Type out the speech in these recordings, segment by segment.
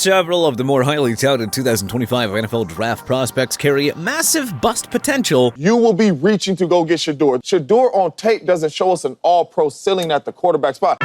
several of the more highly touted 2025 NFL draft prospects carry massive bust potential, you will be reaching to go get Shedeur. Shedeur on tape doesn't show us an all-pro ceiling at the quarterback spot.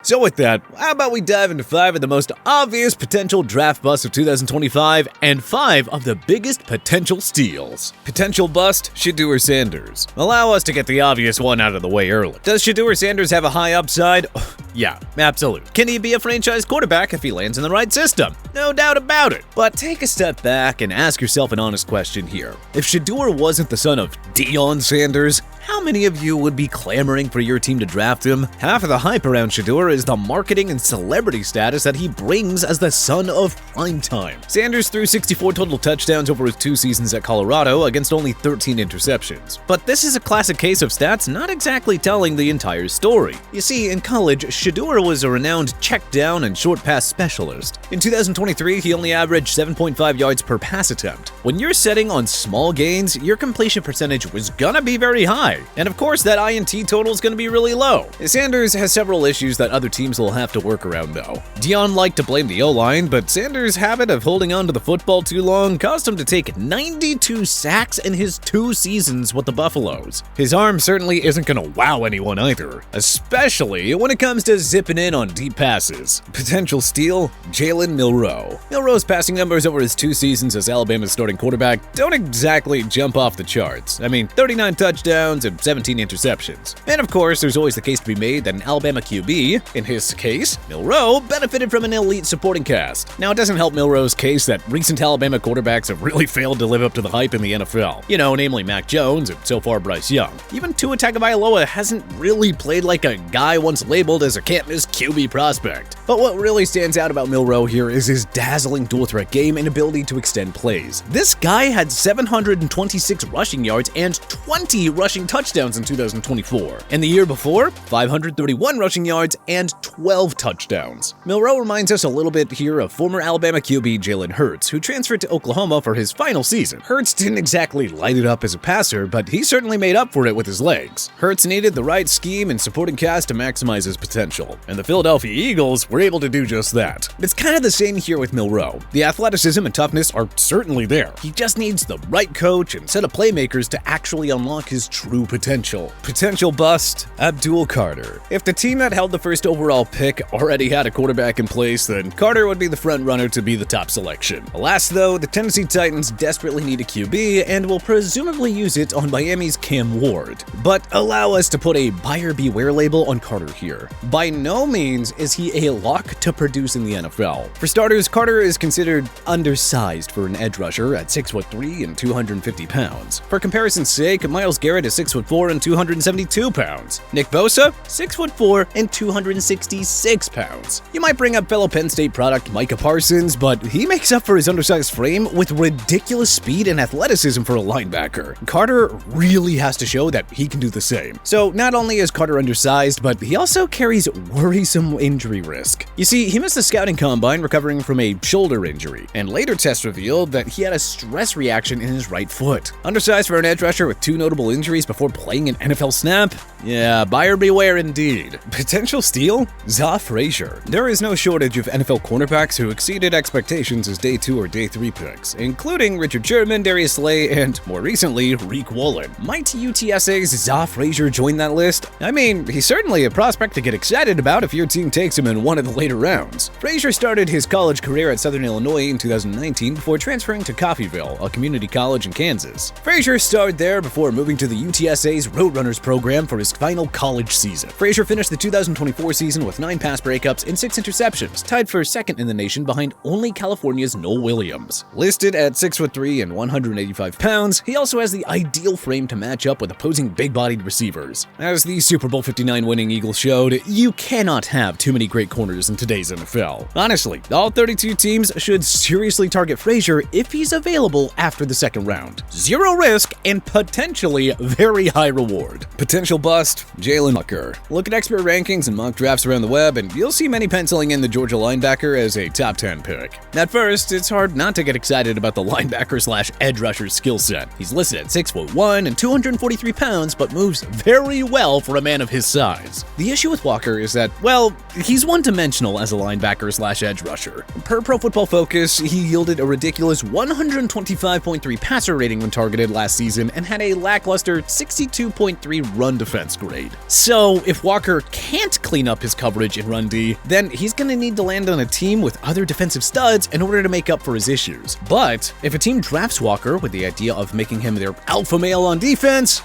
So with that, how about we dive into 5 of the most obvious potential draft busts of 2025 and 5 of the biggest potential steals. Potential bust, Shedeur Sanders. Allow us to get the obvious one out of the way early. Does Shedeur Sanders have a high upside? Yeah, absolutely. Can he be a franchise quarterback if he lands in the right system? No doubt about it. But take a step back and ask yourself an honest question here. If Shedeur wasn't the son of Deion Sanders, how many of you would be clamoring for your team to draft him? Half of the hype around Shedeur is the marketing and celebrity status that he brings as the son of primetime. Sanders threw 64 total touchdowns over his 2 seasons at Colorado against only 13 interceptions. But this is a classic case of stats not exactly telling the entire story. You see, in college, Shedeur was a renowned check down and short pass specialist. In 2023, he only averaged 7.5 yards per pass attempt. When you're setting on small gains, your completion percentage was gonna be very high. And of course, that INT total is going to be really low. Sanders has several issues that other teams will have to work around though. Deion liked to blame the O-line, but Sanders' habit of holding on to the football too long caused him to take 92 sacks in his 2 seasons with the Buffaloes. His arm certainly isn't going to wow anyone either, especially when it comes to zipping in on deep passes. Potential steal, Jalen Milroe. Milroe's passing numbers over his 2 seasons as Alabama's starting quarterback don't exactly jump off the charts. I mean, 39 touchdowns and 17 interceptions. And of course, there's always the case to be made that an Alabama QB, in his case, Milroe, benefited from an elite supporting cast. Now, it doesn't help Milroe's case that recent Alabama quarterbacks have really failed to live up to the hype in the NFL. You know, namely Mac Jones and so far Bryce Young. Even Tua Tagovailoa hasn't really played like a guy once labeled as a can't-miss QB prospect. But what really stands out about Milroe here is his dazzling dual-threat game and ability to extend plays. This guy had 726 rushing yards and 20 rushing touchdowns in 2024. And the year before, 531 rushing yards and 12 touchdowns. Milroe reminds us a little bit here of former Alabama QB Jalen Hurts, who transferred to Oklahoma for his final season. Hurts didn't exactly light it up as a passer, but he certainly made up for it with his legs. Hurts needed the right scheme and supporting cast to maximize his potential, and the Philadelphia Eagles were able to do just that. It's kind of the same here with Milroe. The athleticism and toughness are certainly there. He just needs the right coach and set of playmakers to actually unlock his true potential. Potential bust, Abdul Carter. If the team that held the first overall pick already had a quarterback in place, then Carter would be the front runner to be the top selection. Alas though, the Tennessee Titans desperately need a QB and will presumably use it on Miami's Cam Ward. But allow us to put a buyer beware label on Carter here. By no means is he a lock to produce in the NFL. For starters, Carter is considered undersized for an edge rusher at 6'3" and 250 pounds. For comparison's sake, Myles Garrett is 6'4" and 272 pounds. Nick Bosa, 6'4" and 266 pounds. You might bring up fellow Penn State product Micah Parsons, but he makes up for his undersized frame with ridiculous speed and athleticism for a linebacker. Carter really has to show that he can do the same. So not only is Carter undersized, but he also carries worrisome injury risk. You see, he missed the scouting combine recovering from a shoulder injury, and later tests revealed that he had a stress reaction in his right foot. Undersized for an edge rusher with 2 notable injuries before playing an NFL snap? Yeah, buyer beware indeed. Potential steal? Zah Frazier. There is no shortage of NFL cornerbacks who exceeded expectations as day 2 or day 3 picks, including Richard Sherman, Darius Slay, and more recently, Reek Woolen. Might UTSA's Zah Frazier join that list? I mean, he's certainly a prospect to get excited about if your team takes him in one of the later rounds. Frazier started his college career at Southern Illinois in 2019 before transferring to Coffeyville, a community college in Kansas. Frazier starred there before moving to the UTSA's Roadrunners program for his final college season. Frazier finished the 2024 season with 9 pass breakups and 6 interceptions, tied for second in the nation behind only California's Noel Williams. Listed at 6'3" and 185 pounds, he also has the ideal frame to match up with opposing big-bodied receivers. As the Super Bowl 59 winning Eagles showed, you cannot have too many great corners in today's NFL. Honestly, all 32 teams should seriously target Frazier if he's available after the second round. Zero risk and potentially very high reward. Potential bust, Jalon Walker. Look at expert rankings and mock draft drafts around the web, and you'll see many penciling in the Georgia linebacker as a top 10 pick. At first, it's hard not to get excited about the linebacker/edge rusher's skill set. He's listed at 6'1" and 243 pounds, but moves very well for a man of his size. The issue with Walker is that, well, he's one-dimensional as a linebacker/edge rusher. Per Pro Football Focus, he yielded a ridiculous 125.3 passer rating when targeted last season and had a lackluster 62.3 run defense grade. So, if Walker can't clean up his coverage in run D, then he's going to need to land on a team with other defensive studs in order to make up for his issues. But if a team drafts Walker with the idea of making him their alpha male on defense,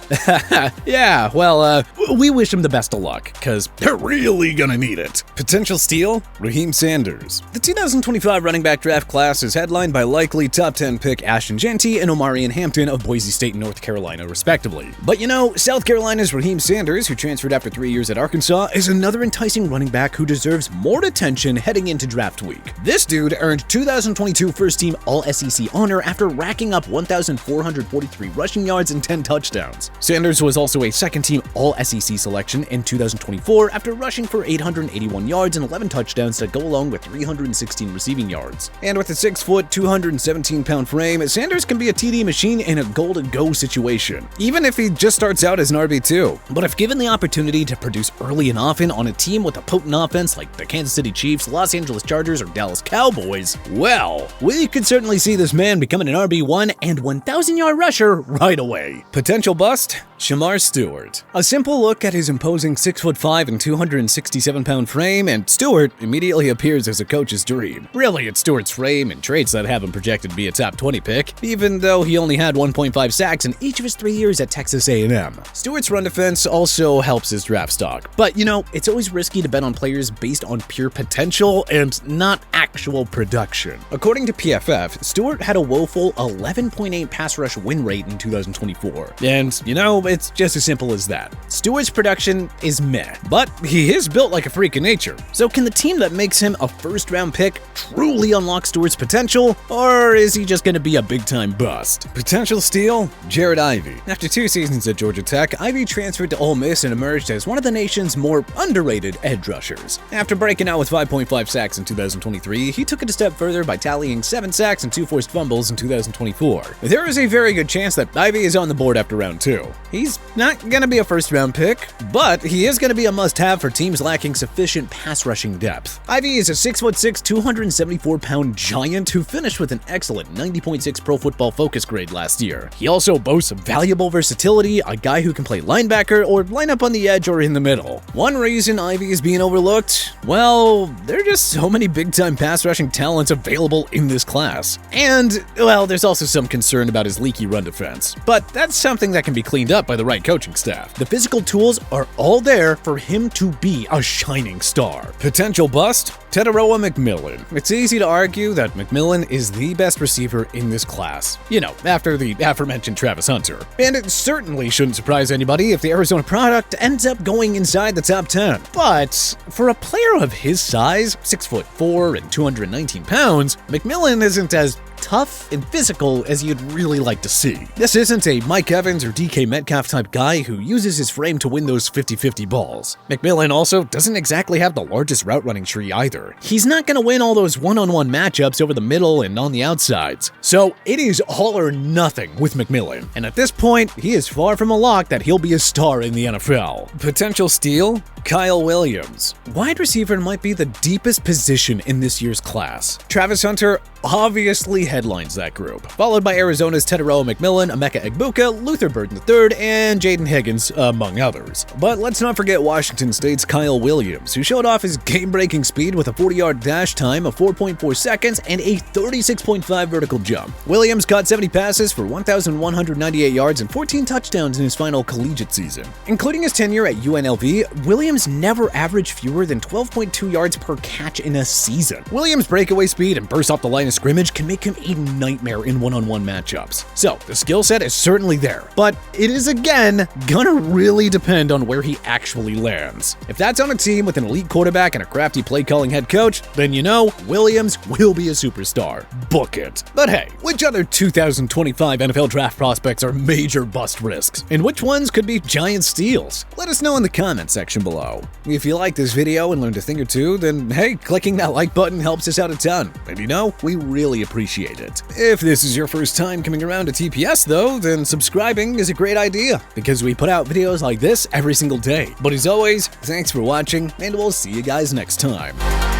yeah, well, we wish him the best of luck, because they're really gonna need it. Potential steal? Raheim Sanders. The 2025 running back draft class is headlined by likely top 10 pick Ashton Jeanty and Omarion Hampton of Boise State and North Carolina, respectively. But you know, South Carolina's Raheim Sanders, who transferred after 3 years at Arkansas, is another enticing running back who deserves more attention heading into draft week. This dude earned 2022 first-team All-SEC honor after racking up 1,443 rushing yards and 10 touchdowns. Sanders was also a second-team All-SEC selection in 2024 after rushing for 881 yards and 11 touchdowns to go along with 316 receiving yards. And with a 6', 217-pound frame, Sanders can be a TD machine in a goal-to-go situation, even if he just starts out as an RB2. But if given the opportunity to produce early and often on a team with a potent offense like the Kansas City Chiefs, Los Angeles Chargers, or Dallas Cowboys, well, we could certainly see this man becoming an RB1 and 1,000-yard rusher right away. Potential bust? Shamar Stewart. A simple look at his imposing 6'5" and 267-pound frame, and Stewart immediately appears as a coach's dream. Really, it's Stewart's frame and traits that have him projected to be a top 20 pick, even though he only had 1.5 sacks in each of his 3 years at Texas A&M. Stewart's run defense also helps his draft stock, but you know, it's always risky to bet on players based on pure potential and not actual production. According to PFF, Stewart had a woeful 11.8 pass rush win rate in 2024, and you know, it's just as simple as that. Stewart's production is meh, but he is built like a freak of nature. So can the team that makes him a first-round pick truly unlock Stewart's potential, or is he just going to be a big-time bust? Potential steal? Jared Ivey. After 2 seasons at Georgia Tech, Ivey transferred to Ole Miss and emerged as one of the nation's more underrated edge rushers. After breaking out with 5.5 sacks in 2023, he took it a step further by tallying 7 sacks and 2 forced fumbles in 2024. There is a very good chance that Ivey is on the board after round 2. He's not going to be a first-round pick, but he is going to be a must-have for teams lacking sufficient pass rushing depth. Ivey is a 6'6", 274-pound giant who finished with an excellent 90.6 Pro Football Focus grade last year. He also boasts valuable versatility, a guy who can play linebacker or line up on the edge or in the middle. One reason Ivey is being overlooked? Well, there are just so many big-time pass rushing talents available in this class. And, well, there's also some concern about his leaky run defense. But that's something that can be cleaned up by the right coaching staff. The physical tools are all there for him to be a shining star. Potential bust? Tetairoa McMillan. It's easy to argue that McMillan is the best receiver in this class. You know, after the aforementioned Travis Hunter. And it certainly shouldn't surprise anybody if the Arizona product ends up going inside the top 10. But for a player of his size, 6'4" and 219 pounds, McMillan isn't as tough and physical as you'd really like to see. This isn't a Mike Evans or DK Metcalf type guy who uses his frame to win those 50-50 balls. McMillan also doesn't exactly have the largest route running tree either. He's not going to win all those one-on-one matchups over the middle and on the outsides. So it is all or nothing with McMillan. And at this point, he is far from a lock that he'll be a star in the NFL. Potential steal? Kyle Williams. Wide receiver might be the deepest position in this year's class. Travis Hunter obviously headlines that group, followed by Arizona's Tetairoa McMillan, Emeka Egbuka, Luther Burden III, and Jaden Higgins, among others. But let's not forget Washington State's Kyle Williams, who showed off his game-breaking speed with a 40-yard dash time of 4.4 seconds and a 36.5 vertical jump. Williams caught 70 passes for 1,198 yards and 14 touchdowns in his final collegiate season. Including his tenure at UNLV, Williams never averaged fewer than 12.2 yards per catch in a season. Williams' breakaway speed and burst off the line of scrimmage can make him a nightmare in one-on-one matchups. So the skill set is certainly there, but it is again gonna really depend on where he actually lands. If that's on a team with an elite quarterback and a crafty play-calling head coach, then you know Williams will be a superstar. Book it. But hey, which other 2025 NFL draft prospects are major bust risks? And which ones could be giant steals? Let us know in the comment section below. If you like this video and learned a thing or two, then hey, clicking that like button helps us out a ton. And you know, we really appreciate it. If this is your first time coming around to TPS though, then subscribing is a great idea because we put out videos like this every single day. But as always, thanks for watching and we'll see you guys next time.